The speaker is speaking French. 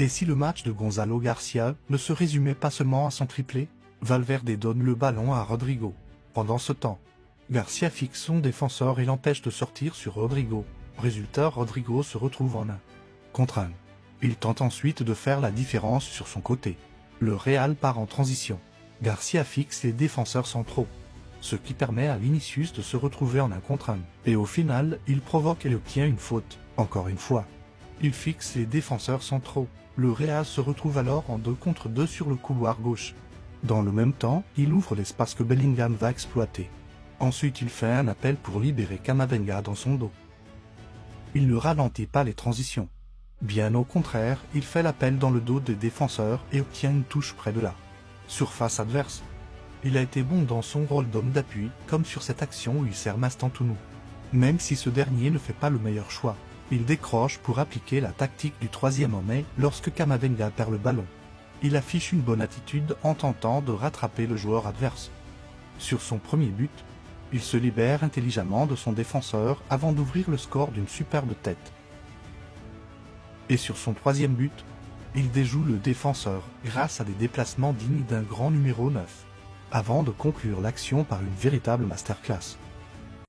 Et si le match de Gonzalo Garcia ne se résumait pas seulement à son triplé, Valverde donne le ballon à Rodrigo. Pendant ce temps, Garcia fixe son défenseur et l'empêche de sortir sur Rodrigo. Résultat, Rodrigo se retrouve en 1 contre 1. Il tente ensuite de faire la différence sur son côté. Le Real part en transition. Garcia fixe les défenseurs centraux, ce qui permet à Vinicius de se retrouver en 1 contre 1. Et au final, il provoque et obtient une faute. Encore une fois, il fixe les défenseurs centraux. Le Real se retrouve alors en 2 contre 2 sur le couloir gauche. Dans le même temps, il ouvre l'espace que Bellingham va exploiter. Ensuite, il fait un appel pour libérer Camavinga dans son dos. Il ne ralentit pas les transitions. Bien au contraire, il fait l'appel dans le dos des défenseurs et obtient une touche près de la surface adverse. Il a été bon dans son rôle d'homme d'appui, comme sur cette action où il sert Mastantuono. Même si ce dernier ne fait pas le meilleur choix, il décroche pour appliquer la tactique du 3e homme lorsque Camavinga perd le ballon. Il affiche une bonne attitude en tentant de rattraper le joueur adverse. Sur son premier but, il se libère intelligemment de son défenseur avant d'ouvrir le score d'une superbe tête. Et sur son 3e but, il déjoue le défenseur grâce à des déplacements dignes d'un grand numéro 9, avant de conclure l'action par une véritable masterclass.